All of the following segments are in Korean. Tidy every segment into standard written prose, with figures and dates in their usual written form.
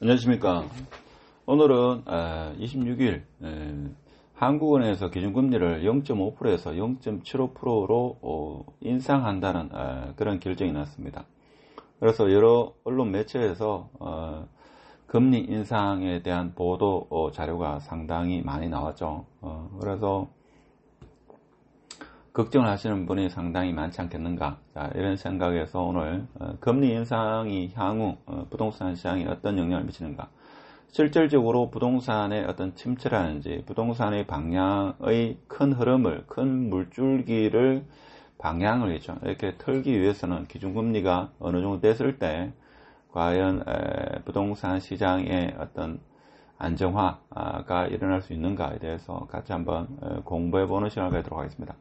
안녕하십니까. 오늘은 26일 한국은행에서 기준금리를 0.5%에서 0.75%로 인상한다는 그런 결정이 났습니다. 그래서 여러 언론 매체에서 금리 인상에 대한 보도 자료가 상당히 많이 나왔죠. 그래서 걱정을 하시는 분이 상당히 많지 않겠는가, 이런 생각에서 오늘 금리 인상이 향후 부동산 시장에 어떤 영향을 미치는가, 실질적으로 부동산의 어떤 침체라든지 부동산의 방향의 큰 흐름을, 큰 물줄기를 방향을 이렇게 틀기 위해서는 기준금리가 어느 정도 됐을 때 과연 부동산 시장의 어떤 안정화가 일어날 수 있는가에 대해서 같이 한번 공부해보는 시간을 갖도록 하겠습니다.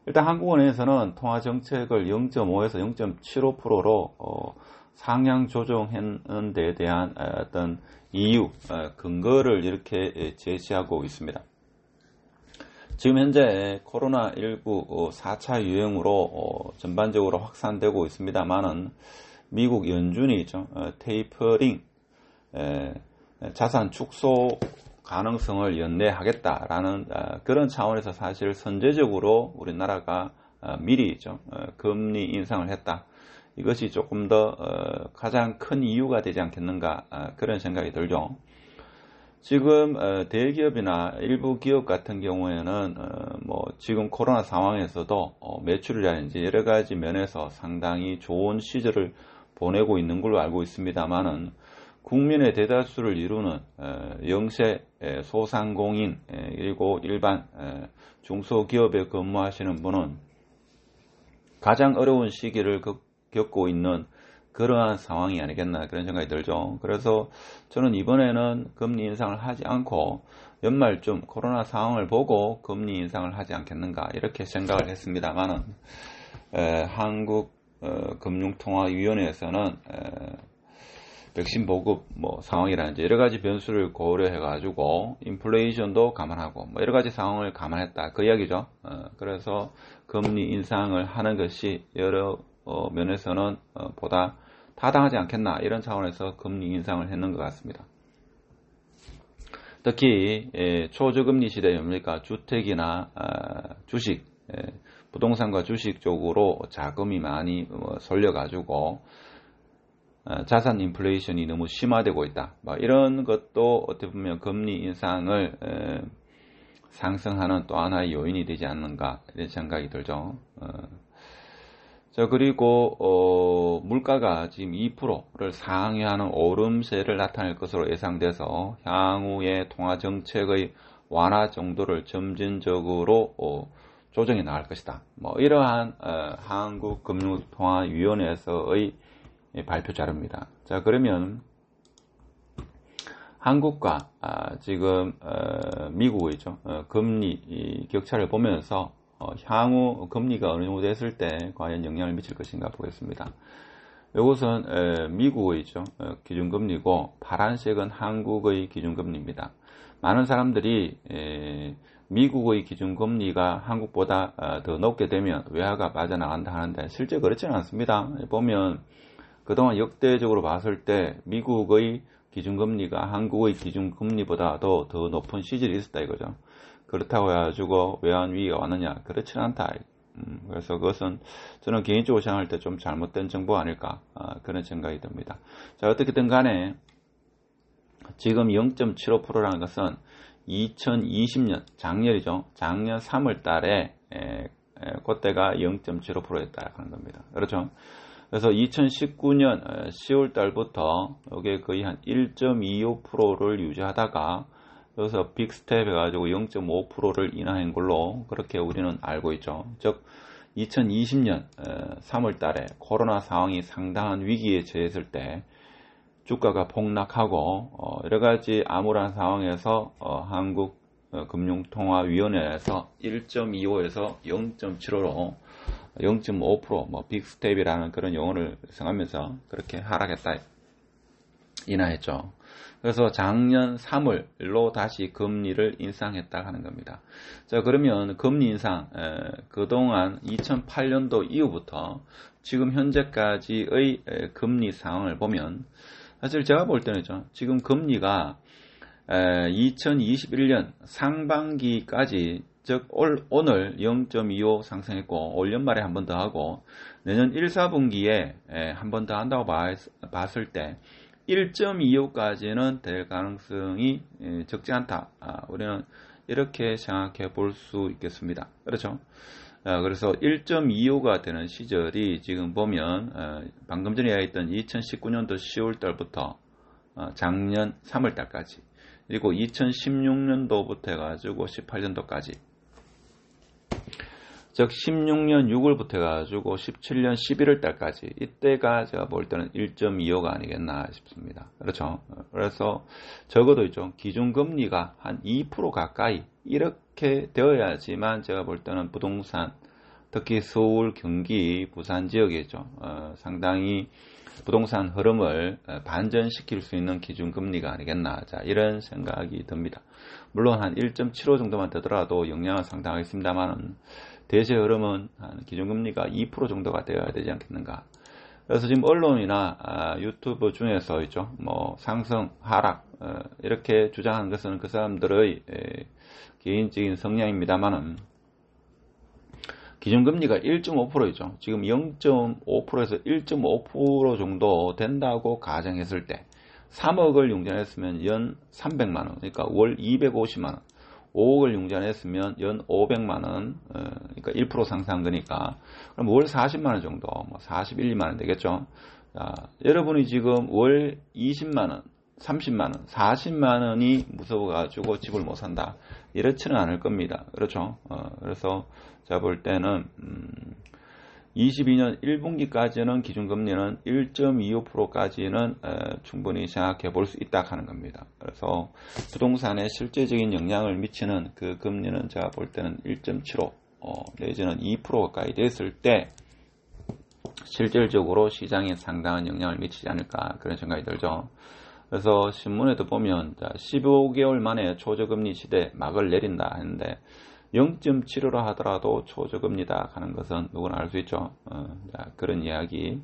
일단 한국은행에서는 통화정책을 0.5에서 0.75%로 상향 조정하는 데 대한 어떤 이유, 근거를 이렇게 제시하고 있습니다. 지금 현재 코로나19 4차 유행으로 전반적으로 확산되고 있습니다만은 미국 연준이 테이퍼링, 자산 축소 가능성을 연내하겠다라는 그런 차원에서 사실 선제적으로 우리나라가 미리 금리 인상을 했다. 이것이 조금 더 가장 큰 이유가 되지 않겠는가, 그런 생각이 들죠. 지금 대기업이나 일부 기업 같은 경우에는 지금 코로나 상황에서도 매출이라든지 여러 가지 면에서 상당히 좋은 시절을 보내고 있는 걸로 알고 있습니다만은 국민의 대다수를 이루는 영세 소상공인 그리고 일반 중소기업에 근무하시는 분은 가장 어려운 시기를 겪고 있는 그러한 상황이 아니겠나, 그런 생각이 들죠. 그래서 저는 이번에는 금리 인상을 하지 않고 연말쯤 코로나 상황을 보고 금리 인상을 하지 않겠는가, 이렇게 생각을 했습니다만은 한국금융통화위원회에서는 백신 보급 상황이라든지 여러 가지 변수를 고려해 가지고 인플레이션도 감안하고 여러 가지 상황을 감안했다, 그 이야기죠. 그래서 금리 인상을 하는 것이 여러 면에서는 보다 타당하지 않겠나, 이런 차원에서 금리 인상을 했는 것 같습니다. 특히 초저금리 시대에 주택이나 주식, 부동산과 주식 쪽으로 자금이 많이 쏠려 가지고 자산 인플레이션이 너무 심화되고 있다, 이런 것도 어떻게 보면 금리 인상을 상승하는 또 하나의 요인이 되지 않는가, 이런 생각이 들죠. 그리고 물가가 지금 2%를 상회하는 오름세를 나타낼 것으로 예상돼서 향후의 통화정책의 완화 정도를 점진적으로 조정해 나갈 것이다. 이러한 한국금융통화위원회에서의 발표 자료입니다. 그러면 한국과 지금 미국의 금리 격차를 보면서 향후 금리가 어느 정도 됐을 때 과연 영향을 미칠 것인가 보겠습니다. 이것은 미국의 기준금리고 파란색은 한국의 기준금리입니다. 많은 사람들이 미국의 기준금리가 한국보다 더 높게 되면 외화가 빠져나간다 하는데 실제 그렇지는 않습니다. 보면 그동안 역대적으로 봤을 때 미국의 기준금리가 한국의 기준금리보다도 더 높은 시절이 있었다 이거죠. 그렇다고 해가지고 외환 위기가 왔느냐, 그렇지는 않다. 그래서 그것은 저는 개인적으로 생각할 때 좀 잘못된 정보가 아닐까, 그런 생각이 듭니다. 어떻게든 간에 지금 0.75%라는 것은 2020년 작년이죠. 작년 3월 달에 그때가 0.75%였다 하는 겁니다. 그렇죠? 그래서 2019년 10월 달부터 이게 거의 한 1.25%를 유지하다가 여기서 빅스텝 해가지고 0.5%를 인하한 걸로 그렇게 우리는 알고 있죠. 즉 2020년 3월 달에 코로나 상황이 상당한 위기에 처했을 때 주가가 폭락하고 여러 가지 암울한 상황에서 한국금융통화위원회에서 1.25에서 0.75로 0.5% 빅스텝이라는 그런 용어를 사용하면서 그렇게 하락했다, 인하했죠. 그래서 작년 3월로 다시 금리를 인상했다 하는 겁니다. 그러면 금리 인상, 그동안 2008년도 이후부터 지금 현재까지의 금리 상황을 보면 사실 제가 볼 때는죠. 지금 금리가 2021년 상반기까지 즉 오늘 0.25 상승했고 올 연말에 한 번 더 하고 내년 1, 4분기에 한 번 더 한다고 봤을 때 1.25까지는 될 가능성이 적지 않다. 우리는 이렇게 생각해 볼 수 있겠습니다. 그렇죠? 그래서 1.25가 되는 시절이 지금 보면 방금 전에 이야기했던 2019년도 10월 달부터 작년 3월 달까지 그리고 2016년도부터 해가지고 18년도까지 즉 16년 6월부터 해가지고 17년 11월 달까지 이때가 제가 볼 때는 1.25가 아니겠나 싶습니다. 그렇죠? 그래서 적어도 있죠. 기준금리가 한 2% 가까이 이렇게 되어야지만 제가 볼 때는 부동산 특히 서울, 경기, 부산 지역이죠. 상당히 부동산 흐름을 반전시킬 수 있는 기준금리가 아니겠나. 자, 이런 생각이 듭니다. 물론 한 1.75 정도만 되더라도 영향은 상당하겠습니다만은 대세 흐름은 기준금리가 2% 정도가 되어야 되지 않겠는가. 그래서 지금 언론이나 유튜브 중에서 있죠. 뭐 상승, 하락 이렇게 주장하는 것은 그 사람들의 개인적인 성향입니다만은 기준금리가 1.5%이죠. 지금 0.5%에서 1.5% 정도 된다고 가정했을 때 3억을 융자했으면 연 300만원, 그러니까 월 250만원, 5억을 융자했으면 연 500만원, 그러니까 1% 상승한 거니까 그럼 월 40만원 정도, 뭐 41, 2만원 되겠죠. 자, 여러분이 지금 월 20만원, 30만원, 40만원이 무서워가지고 집을 못 산다. 이렇지는 않을 겁니다. 그렇죠? 그래서 제가 볼 때는 22년 1분기까지는 기준금리는 1.25%까지는 충분히 생각해 볼 수 있다 하는 겁니다. 그래서 부동산에 실제적인 영향을 미치는 그 금리는 제가 볼 때는 1.75 내지는 2% 가까이 됐을 때 실질적으로 시장에 상당한 영향을 미치지 않을까 그런 생각이 들죠. 그래서 신문에도 보면 15개월 만에 초저금리 시대 막을 내린다 했는데 0.75라 하더라도 초저금리다 하는 것은 누구나 알 수 있죠. 그런 이야기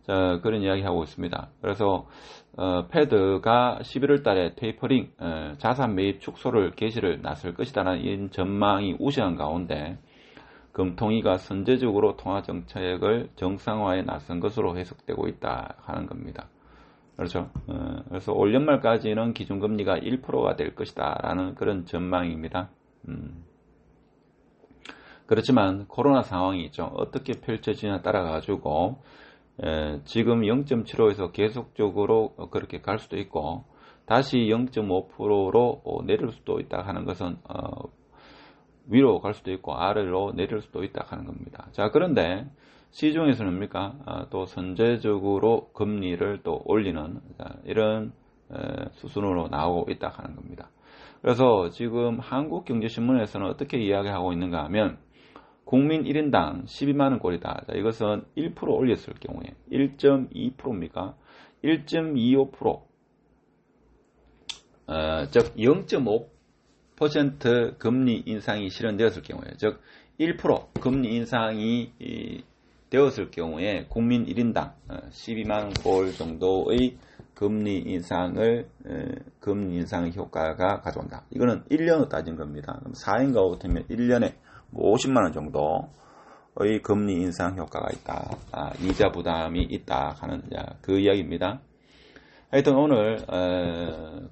하고 있습니다. 그래서 패드가 11월 달에 테이퍼링 자산 매입 축소를 개시를 나설 것이다라는 전망이 우세한 가운데 금통위가 선제적으로 통화 정책을 정상화에 나선 것으로 해석되고 있다 하는 겁니다. 그렇죠. 그래서 올 연말까지는 기준금리가 1%가 될 것이다 라는 그런 전망입니다. 그렇지만 코로나 상황이 있죠. 어떻게 펼쳐지냐에 따라 가지고 지금 0.75에서 계속적으로 그렇게 갈 수도 있고 다시 0.5%로 내릴 수도 있다 하는 것은 위로 갈 수도 있고 아래로 내릴 수도 있다 하는 겁니다. 자, 그런데 시중에서는 뭡니까? 또 선제적으로 금리를 또 올리는 이런 수순으로 나오고 있다 하는 겁니다. 그래서 지금 한국경제신문에서는 어떻게 이야기하고 있는가 하면 국민 1인당 12만원 꼴이다. 자, 이것은 1% 올렸을 경우에 1.2%입니까? 1.25% 즉 0.5% 금리 인상이 실현되었을 경우에 즉 1% 금리 인상이 되었을 경우에 국민 1인당 12만원 꼴 정도의 금리 인상의 효과가 가져온다. 이거는 1년으로 따진 겁니다. 그럼 4년과 5년이면 1년에 50만원 정도의 금리 인상 효과가 있다. 이자 부담이 있다 하는 그 이야기입니다. 하여튼 오늘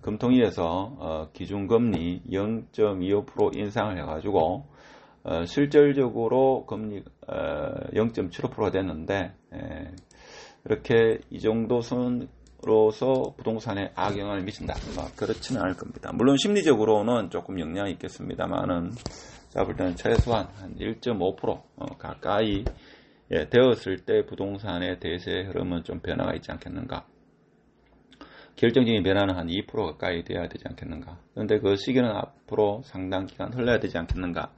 금통위에서 기준금리 0.25% 인상을 해가지고 실질적으로 금리 0.75%가 됐는데 이렇게 이 정도 선으로서 부동산에 악영향을 미친다. 그렇지는 않을 겁니다. 물론 심리적으로는 조금 영향이 있겠습니다만은 제가 볼 때는 최소한 한 1.5% 가까이 되었을 때 부동산의 대세 흐름은 좀 변화가 있지 않겠는가. 결정적인 변화는 한 2% 가까이 돼야 되지 않겠는가. 그런데 그 시기는 앞으로 상당 기간 흘러야 되지 않겠는가.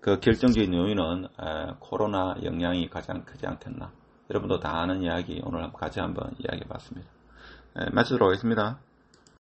그 결정적인 요인은 코로나 영향이 가장 크지 않겠나. 여러분도 다 아는 이야기 오늘 같이 한번 이야기해 봤습니다. 마치도록 하겠습니다.